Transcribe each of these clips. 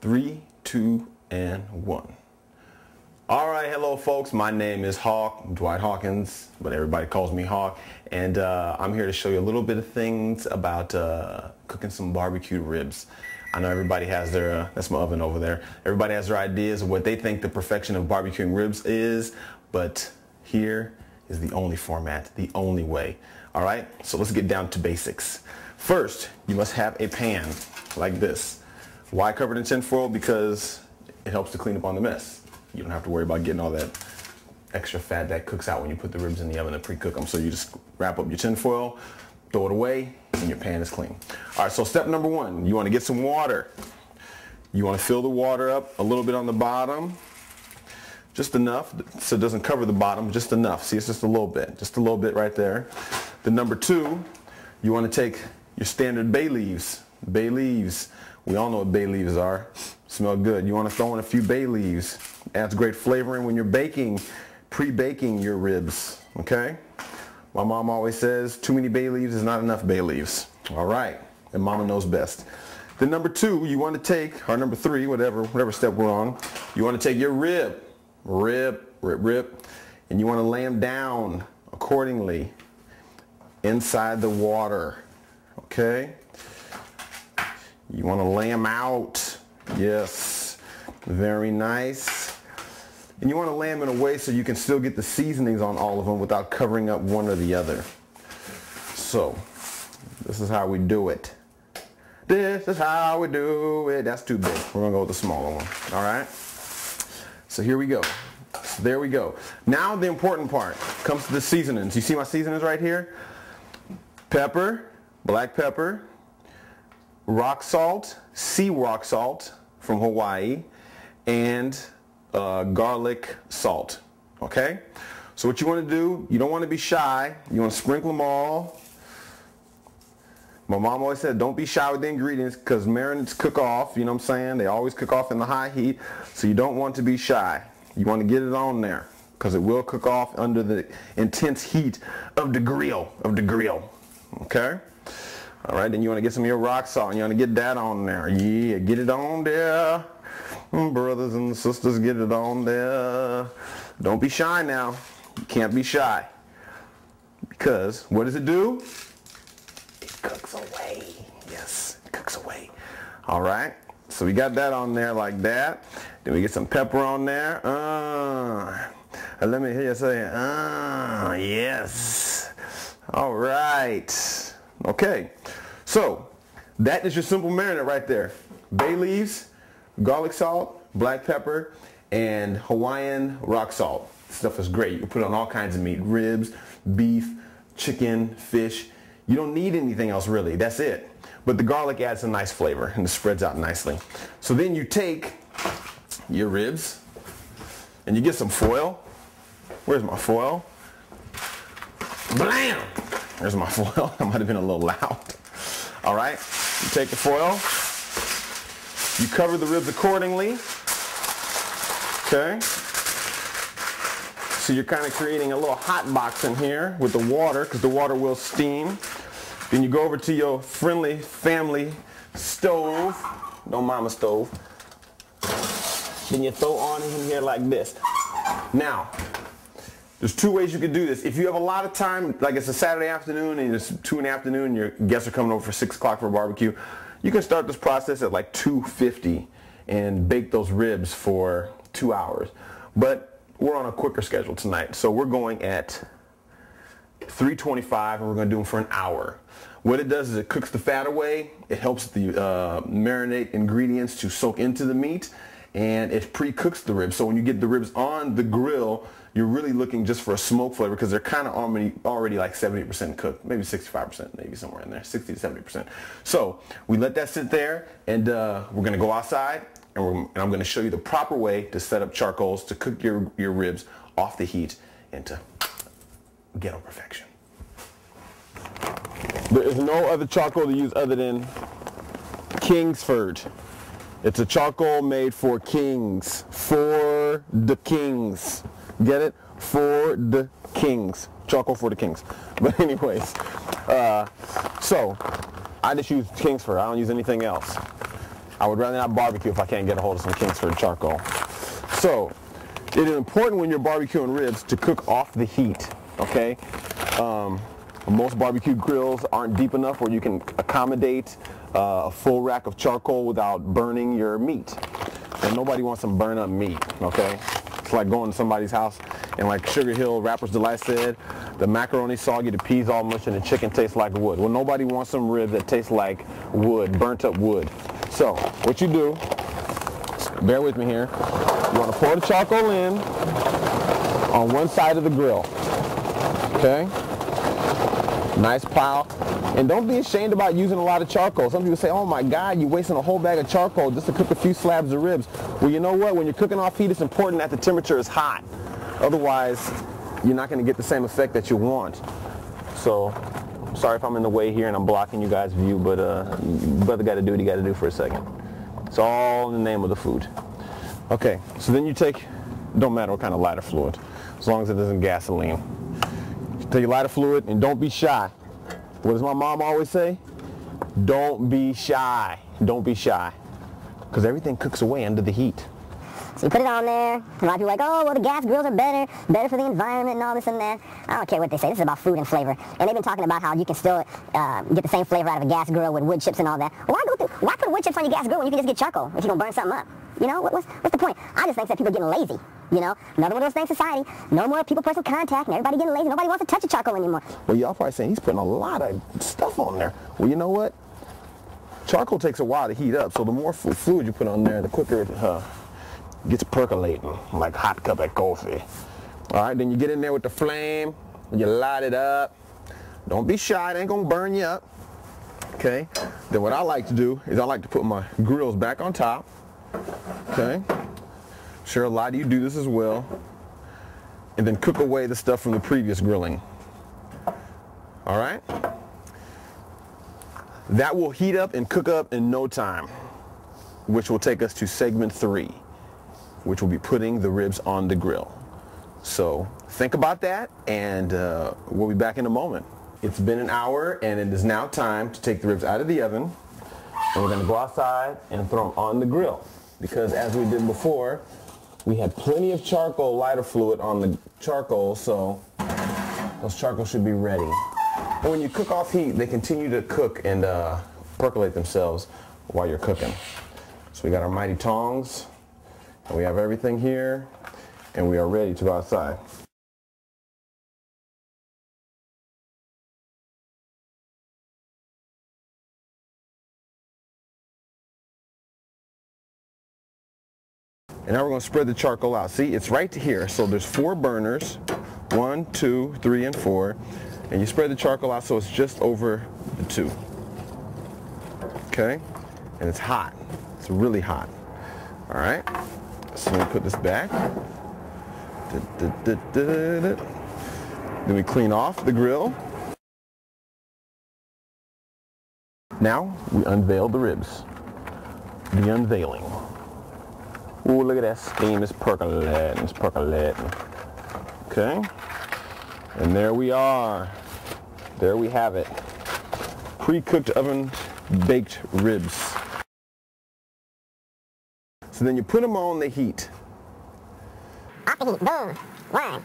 3, 2, and 1. All right, hello folks. My name is Hawk, Dwight Hawkins, but everybody calls me Hawk. And I'm here to show you a little bit of things about cooking some barbecued ribs. I know everybody has their, that's my oven over there. Everybody has their ideas of what they think the perfection of barbecuing ribs is, but here is the only format, the only way. All right, so let's get down to basics. First, you must have a pan like this. Why covered in tin foil? Because it helps to clean up on the mess. You don't have to worry about getting all that extra fat that cooks out when you put the ribs in the oven and pre-cook them. So you just wrap up your tin foil, throw it away, and your pan is clean. All right, so step number one, you want to get some water. You want to fill the water up a little bit on the bottom, just enough so it doesn't cover the bottom, just enough. See, it's just a little bit right there. Then number two, you want to take your standard bay leaves. Bay leaves, we all know what bay leaves are. Smell good. You want to throw in a few bay leaves. Adds great flavoring when you're baking, pre-baking your ribs, okay? My mom always says too many bay leaves is not enough bay leaves. All right, and mama knows best. Then number two, you want to take, or number three, whatever step we're on, you want to take your rib, and you want to lay them down accordingly inside the water, okay? You want to lay them out, yes, very nice. And you want to lay them in a way so you can still get the seasonings on all of them without covering up one or the other. So, this is how we do it. This is how we do it. That's too big. We're going to go with the smaller one. All right? So here we go. So there we go. Now the important part comes to the seasonings. You see my seasonings right here? Pepper, black pepper, rock salt, sea rock salt from Hawaii, and garlic salt. Okay? So what you want to do, you don't want to be shy. You want to sprinkle them all. My mom always said don't be shy with the ingredients because marinades cook off, you know what I'm saying? They always cook off in the high heat, so you don't want to be shy. You want to get it on there because it will cook off under the intense heat of the grill, okay? All right, then you want to get some of your rock salt and you want to get that on there. Yeah, get it on there. Brothers and sisters, get it on there. Don't be shy now. You can't be shy. Because what does it do? It cooks away. Yes, it cooks away. All right, so we got that on there like that. Then we get some pepper on there. Let me hear you say, yes. All right. Okay, so that is your simple marinade right there. Bay leaves, garlic salt, black pepper, and Hawaiian rock salt. This stuff is great. You can put it on all kinds of meat, ribs, beef, chicken, fish. You don't need anything else really. That's it. But the garlic adds a nice flavor and it spreads out nicely. So then you take your ribs and you get some foil. Where's my foil? Blam! There's my foil. That might have been a little loud. All right, you take the foil, you cover the ribs accordingly, okay? So you're kind of creating a little hot box in here with the water because the water will steam. Then you go over to your friendly family stove, don't mind my stove. Then you throw on in here like this. Now, there's two ways you can do this. If you have a lot of time, like it's a Saturday afternoon and it's 2 in the afternoon, your guests are coming over for 6 o'clock for a barbecue, you can start this process at like 250 and bake those ribs for 2 hours. But we're on a quicker schedule tonight, so we're going at 325 and we're going to do them for an hour. What it does is it cooks the fat away, it helps the marinade ingredients to soak into the meat, and it pre-cooks the ribs. So when you get the ribs on the grill, you're really looking just for a smoke flavor because they're kind of already like 70% cooked, maybe 65%, maybe somewhere in there, 60 to 70%. So we let that sit there, and we're going to go outside, and I'm going to show you the proper way to set up charcoals to cook your ribs off the heat and to ghetto perfection. There is no other charcoal to use other than Kingsford. It's a charcoal made for kings, for the kings. Get it? For the kings. Charcoal for the kings. But anyways, so I just use Kingsford. I don't use anything else. I would rather not barbecue if I can't get a hold of some Kingsford charcoal. So it is important when you're barbecuing ribs to cook off the heat, okay? Most barbecue grills aren't deep enough where you can accommodate a full rack of charcoal without burning your meat. And nobody wants some burn up meat, okay? It's like going to somebody's house and like Sugar Hill Rapper's Delight said, the macaroni soggy, the peas all mushy, and the chicken tastes like wood. Well, nobody wants some ribs that taste like wood, burnt up wood. So what you do, bear with me here, you want to pour the charcoal in on one side of the grill, okay? Nice pile. And don't be ashamed about using a lot of charcoal. Some people say, oh my God, you're wasting a whole bag of charcoal just to cook a few slabs of ribs. Well, you know what? When you're cooking off heat, it's important that the temperature is hot. Otherwise, you're not going to get the same effect that you want. So, sorry if I'm in the way here and I'm blocking you guys' view, but brother got to do what he got to do for a second. It's all in the name of the food. Okay, so then you take, don't matter what kind of lighter fluid, as long as it isn't gasoline. Take your lighter fluid and don't be shy. What does my mom always say? Don't be shy. Don't be shy. Because everything cooks away under the heat. So you put it on there. A lot of people are like, oh, well, the gas grills are better for the environment and all this and that. I don't care what they say. This is about food and flavor. And they've been talking about how you can still get the same flavor out of a gas grill with wood chips and all that. Well, why put wood chips on your gas grill when you can just get charcoal if you're going to burn something up? You know, what's the point? I just think that people are getting lazy. You know, another one of those things, society, no more people-person contact, and everybody getting lazy. Nobody wants to touch a charcoal anymore. Well, y'all probably saying he's putting a lot of stuff on there. Well, you know what? Charcoal takes a while to heat up, so the more fluid you put on there, the quicker it gets percolating, like hot cup of coffee. All right, then you get in there with the flame, you light it up. Don't be shy, it ain't gonna burn you up. Okay, then what I like to do is I like to put my grills back on top. Okay. Sure, a lot of you do this as well. And then cook away the stuff from the previous grilling. All right? That will heat up and cook up in no time, which will take us to segment 3, which will be putting the ribs on the grill. So think about that, and we'll be back in a moment. It's been an hour, and it is now time to take the ribs out of the oven, and we're going to go outside and throw them on the grill. Because as we did before, we had plenty of charcoal lighter fluid on the charcoal, so those charcoal should be ready. And when you cook off heat, they continue to cook and percolate themselves while you're cooking. So we got our mighty tongs, and we have everything here, and we are ready to go outside. And now we're going to spread the charcoal out. See, it's right here. So there's 4 burners, 1, 2, 3, and 4. And you spread the charcoal out so it's just over the 2. Okay? And it's hot. It's really hot. All right? So we put this back. Then we clean off the grill. Now we unveil the ribs. The unveiling. Ooh, look at that steam, it's percolating, it's percolating. Okay, and there we are. There we have it. Pre-cooked oven baked ribs. So then you put them on the heat. Off the heat, boom, one,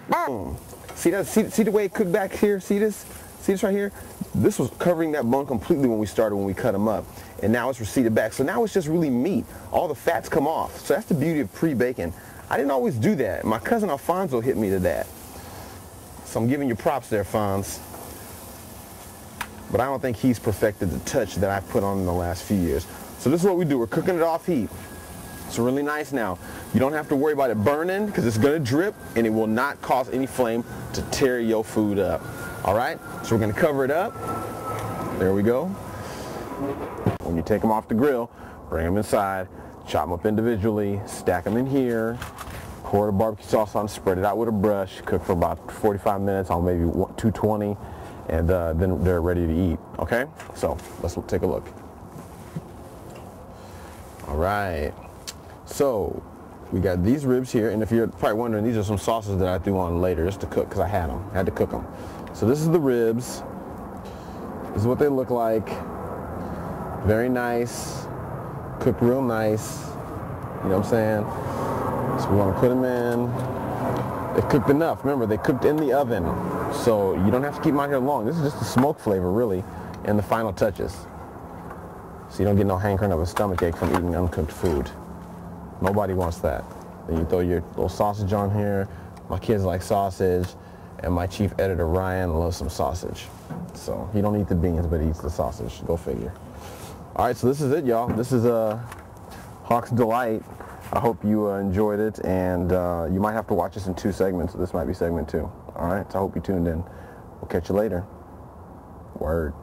boom. See that? See the way it cooked back here? See this? See this right here? This was covering that bone completely when we started, when we cut them up. And now it's receded back. So now it's just really meat. All the fats come off. So that's the beauty of pre-baking. I didn't always do that. My cousin Alfonso hit me to that. So I'm giving you props there, Fonz. But I don't think he's perfected the touch that I've put on in the last few years. So this is what we do. We're cooking it off heat. It's really nice now. You don't have to worry about it burning because it's going to drip and it will not cause any flame to tear your food up. All right? So we're going to cover it up. There we go. When you take them off the grill, bring them inside, chop them up individually, stack them in here, pour the barbecue sauce on, spread it out with a brush, cook for about 45 minutes on maybe 220, and then they're ready to eat. Okay? So let's take a look. All right. So we got these ribs here, and if you're probably wondering, these are some sauces that I threw on later just to cook because I had them. I had to cook them. So this is the ribs. This is what they look like. Very nice. cooked real nice. You know what I'm saying? So we want to put them in. They cooked enough. Remember, they cooked in the oven, so you don't have to keep them out here long. This is just the smoke flavor, really, and the final touches. So you don't get no hankering of a stomachache from eating uncooked food. Nobody wants that. Then you throw your little sausage on here. My kids like sausage, and my chief editor Ryan loves some sausage. So he don't eat the beans, but he eats the sausage. Go figure. All right, so this is it, y'all. This is Hawk's Delight. I hope you enjoyed it, and you might have to watch this in 2 segments. So this might be segment 2. All right, so I hope you tuned in. We'll catch you later. Word.